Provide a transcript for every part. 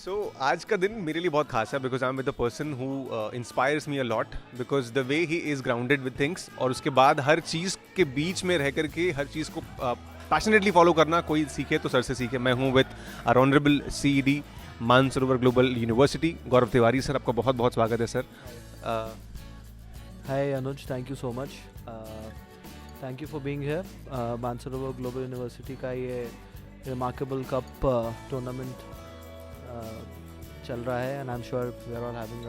सो आज का दिन मेरे लिए बहुत खास है because I am with the person who inspires me a lot because the way he is grounded with things और उसके बाद हर चीज़ के बीच में रह करके हर चीज़ को पैशनेटली फॉलो करना कोई सीखे तो सर से सीखे। मैं हूँ with our honourable CED Mansarovar global university Gaurav Tiwari sir. आपका बहुत बहुत स्वागत है sir. Hi Anuj, thank you so much. Thank you for being here. Mansarovar Global University का ये remarkable cup tournament चल रहा है and I'm sure we are all having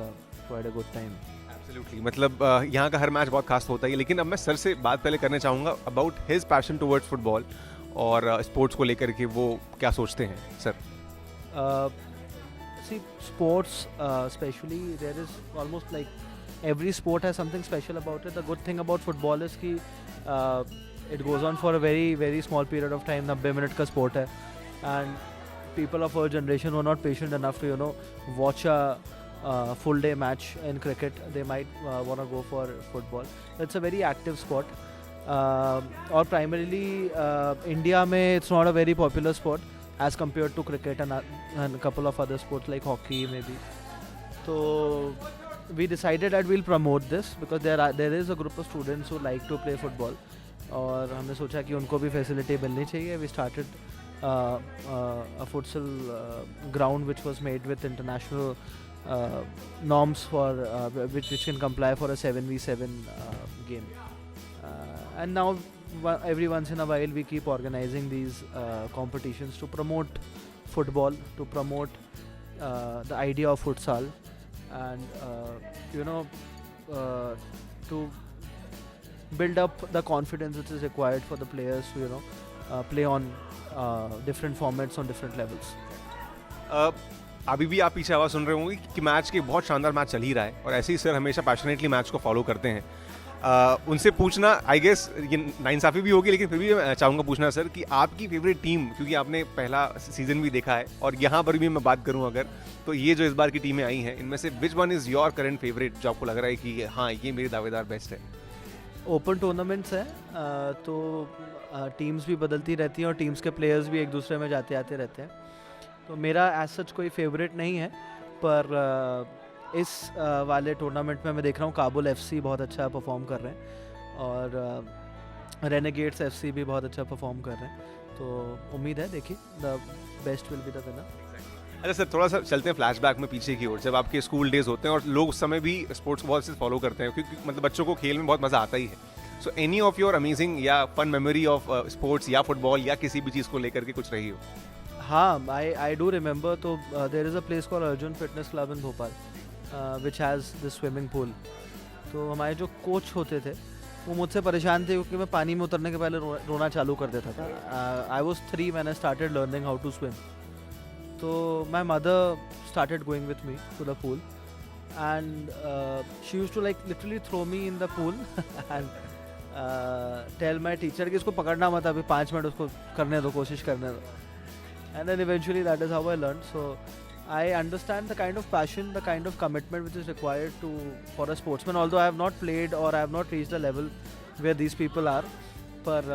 quite a good time. Absolutely, मतलब यहाँ का हर मैच बहुत खास होता है। लेकिन अब मैं सर से बात पहले करना चाहूँगा about his passion towards football और स्पोर्ट्स को लेकर के वो क्या सोचते हैं sir. See, sports especially there is almost like every sport has something special about it. The good thing about football is कि it goes on for a very very small period of time. 90 minute का sport है and people of our generation who are not patient enough to watch a full day match in cricket, they might want to go for football. It's a very active sport और primarily India में it's not a very popular sport as compared to cricket and a couple of other sports like hockey maybe. So we decided that we'll promote this because there is a group of students who like to play football और हमने सोचा कि उनको भी facility मिलनी चाहिए. We started a futsal ground which was made with international norms for which can comply for a 7v7 game. And now every once in a while we keep organizing these competitions to promote football, to promote the idea of futsal and to build up the confidence which is required for the players to play on different formats on different levels. अभी भी आप पीछे आवाज़ सुन रहे होंगे कि match के बहुत शानदार मैच चल ही रहा है और ऐसे ही सर हमेशा पैशनेटली मैच को फॉलो करते हैं। उनसे पूछना आई गेस ये नाइंसाफ़ी भी होगी लेकिन फिर भी मैं चाहूँगा पूछना सर कि आपकी फेवरेट टीम, क्योंकि आपने पहला सीज़न भी देखा है और यहाँ पर भी मैं बात करूँ अगर तो ये जो इस बार की टीमें आई हैं इनमें से which one is your current favourite जो आपको लग रहा है कि हाँ ये मेरी दावेदार बेस्ट है। ओपन टूर्नामेंट्स है तो टीम्स भी बदलती रहती हैं और टीम्स के प्लेयर्स भी एक दूसरे में जाते आते रहते हैं, तो मेरा एज सच कोई फेवरेट नहीं है। पर इस वाले टूर्नामेंट में मैं देख रहा हूँ काबुल FC बहुत अच्छा परफॉर्म कर रहे हैं और रेनेगेड्स FC भी बहुत अच्छा परफॉर्म कर रहे हैं, तो उम्मीद है देखिए the best will be the winner. अच्छा सर, थोड़ा सा चलते हैं फ्लैशबैक में पीछे की ओर, जब आपके स्कूल डेज होते हैं और लोग उस समय भी स्पोर्ट्स को बहुत से फॉलो करते हैं क्योंकि मतलब बच्चों को खेल में बहुत मज़ा आता ही है। So any of your amazing या फन मेमोरी ऑफ स्पोर्ट्स या फुटबॉल या किसी भी चीज़ को लेकर के कुछ रही हो? हाँ, आई डू रिमेंबर। तो there is a place called Arjun fitness club in Bhopal which has the swimming pool. तो हमारे जो कोच होते थे वो मुझसे परेशान थे क्योंकि मैं पानी में उतरने के पहले रोना चालू कर देता था। I was 3 when I started learning how to swim. So my mother started going with me to the pool and she used to like literally throw me in the pool and tell my teacher कि इसको पकड़ना मत, अभी 5 minute उसको करने दो, कोशिश करने दो। And then eventually that is how I learned. So I understand the kind of passion, the kind of commitment which is required for a sportsman. Although I have not played or I have not reached the level where these people are, but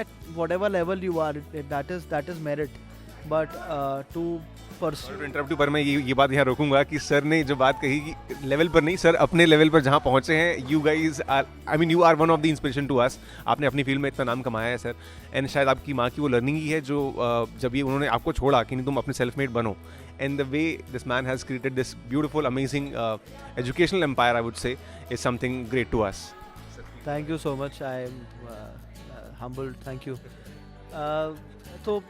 at whatever level you are, that is merit. But to pursue interrupt पर मैं ये बात यहाँ रोकूंगा कि sir ने जो बात कही कि लेवल पर नहीं, सर अपने लेवल पर जहाँ पहुँचे हैं, you guys are, I mean you are one of the inspiration to us. आपने अपनी फील्ड में इतना नाम कमाया है सर, एंड शायद आपकी माँ की वो लर्निंग ही है जो जब ये उन्होंने आपको छोड़ा कि नहीं तुम अपने सेल्फ मेड बनो, and the way this man has created this beautiful amazing educational empire I would say is something great to us. Thank you so much. I am humbled. Thank you. तो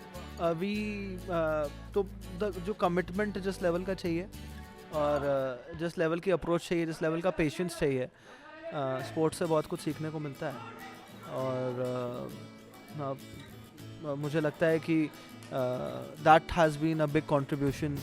तो जो commitment जिस level का चाहिए और जिस level की approach चाहिए, जिस लेवल का पेशेंस चाहिए, स्पोर्ट्स से बहुत कुछ सीखने को मिलता है और मुझे लगता है कि that has been a big contribution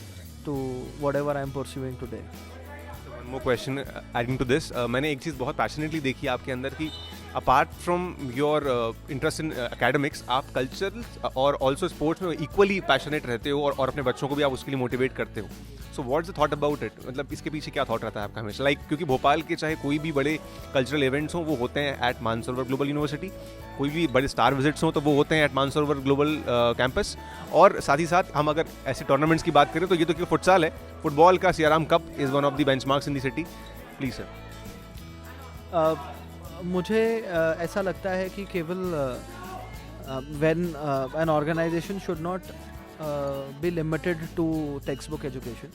to whatever I am pursuing today. One more question adding to this, मैंने एक चीज़ बहुत पैशनेटली देखी आपके अंदर कि apart from your interest in academics, आप कल्चरल और ऑल्सो स्पोर्ट्स में इक्वली पैशनेट रहते हो और अपने बच्चों को भी आप उसके लिए मोटिवेट करते हो. So what's the thought about it? मतलब इसके पीछे क्या थॉट रहता है आपका हमेशा? क्योंकि भोपाल के चाहे कोई भी बड़े कल्चरल इवेंट्स हों वो होते हैं एट मानसरोवर ग्लोबल यूनिवर्सिटी, कोई भी बड़े स्टार विजिट्स हों तो वो होते हैं एट मानसरोवर ग्लोबल कैंपस, और साथ ही साथ हम अगर ऐसे टूर्नामेंट्स की बात करें तो ये तो क्योंकि फुटसाल है, फुटबॉल का Siyaram cup is one of the benchmarks in the city. Please sir. मुझे ऐसा लगता है कि केवल when an organisation should not be limited to textbook education.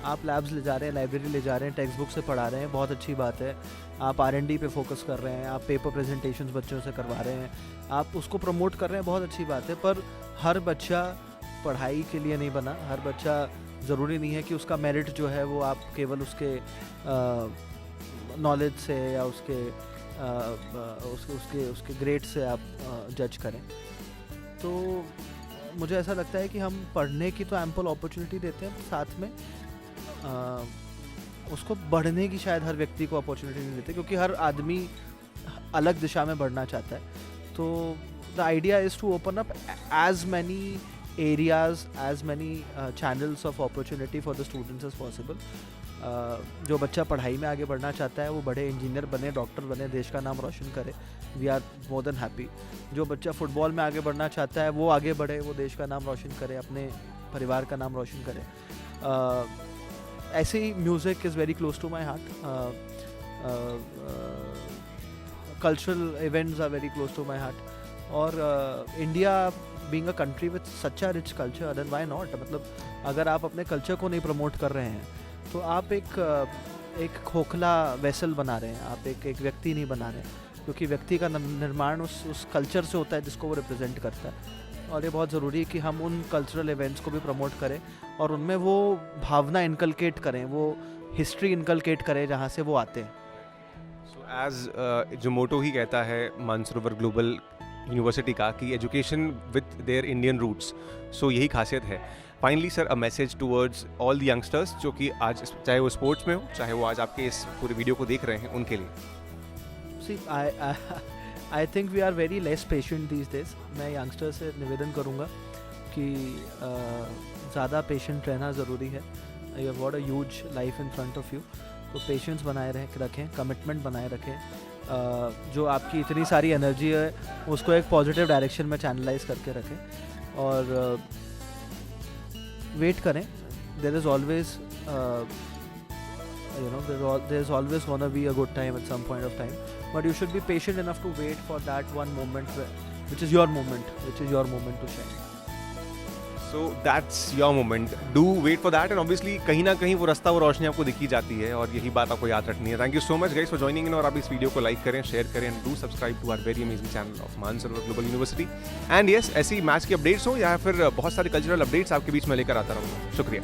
आप लैब्स ले जा रहे हैं, लाइब्रेरी ले जा रहे हैं, टेक्स्ट बुक से पढ़ा रहे हैं, बहुत अच्छी बात है. आप R&D पे फोकस कर रहे हैं, आप पेपर प्रेजेंटेशंस बच्चों से करवा रहे हैं, आप उसको प्रमोट कर रहे हैं, बहुत अच्छी बात है. पर हर बच्चा पढ़ाई के लिए नहीं बना. हर बच्चा ज़रूरी नहीं है कि उसका मेरिट जो है वो आप केवल उसके नॉलेज से या उसके ग्रेड से आप जज करें. तो मुझे ऐसा लगता है कि हम पढ़ने की तो एम्पल अपॉर्चुनिटी देते हैं, साथ में उसको बढ़ने की शायद हर व्यक्ति को अपॉर्चुनिटी नहीं देते, क्योंकि हर आदमी अलग दिशा में बढ़ना चाहता है. तो the idea is to open up as many areas, as many channels of opportunity for the students as possible. जो बच्चा पढ़ाई में आगे बढ़ना चाहता है वो बड़े इंजीनियर बने, डॉक्टर बने, देश का नाम रोशन करे. We are more than happy. जो बच्चा फुटबॉल में आगे बढ़ना चाहता है वो आगे बढ़े, वो देश का नाम रोशन करे, अपने परिवार का नाम रोशन करे. ऐसे ही music is very close to my heart. Cultural events are very close to my heart. और India being a country with such a rich culture, then why not. मतलब अगर आप अपने कल्चर को नहीं प्रमोट कर रहे हैं तो आप एक खोखला वेसल बना रहे हैं, आप एक व्यक्ति नहीं बना रहे हैं, क्योंकि व्यक्ति का निर्माण उस कल्चर से होता है जिसको वो रिप्रेजेंट करता है. और ये बहुत ज़रूरी है कि हम उन कल्चरल इवेंट्स को भी प्रमोट करें और उनमें वो भावना इनकलकेट करें, वो हिस्ट्री इनकलकेट करें जहाँ से वो आते हैं. सो एज जो मोटो ही कहता है मानसरोवर ग्लोबल यूनिवर्सिटी का कि education with their Indian roots, so यही खासियत है. Finally sir, a message towards all the youngsters जो कि आज चाहे वो स्पोर्ट्स में हो, चाहे वो आज आपके इस पूरे वीडियो को देख रहे हैं, उनके लिए. See I think we are very less patient these days. मैं यंगस्टर्स से निवेदन करूँगा कि ज़्यादा पेशेंट रहना ज़रूरी है. You have got a huge life in front of you. तो पेशेंस बनाए रखें, कमिटमेंट बनाए रखें. जो आपकी इतनी सारी एनर्जी है उसको एक पॉजिटिव डायरेक्शन में चैनलाइज करके रखें और वेट करें. There is always there is always gonna be a good time at some point of time, but you should be patient enough to wait for that one moment which is your moment to shine. So that's your moment. Do wait for that, and obviously कहीं ना कहीं वो रास्ता, वो रोशनी आपको दिखी जाती है, और यही बात आपको याद रखनी है. Thank you so much guys for joining in. और आप इस वीडियो को लाइक करें, शेयर करें, and do subscribe to our very amazing channel of Mansarovar global university. And yes, ऐसी मैच की अपडेट्स हो या फिर बहुत सारे कल्चरल अपडेट्स आपके बीच में लेकर आता रहूँगा. शुक्रिया.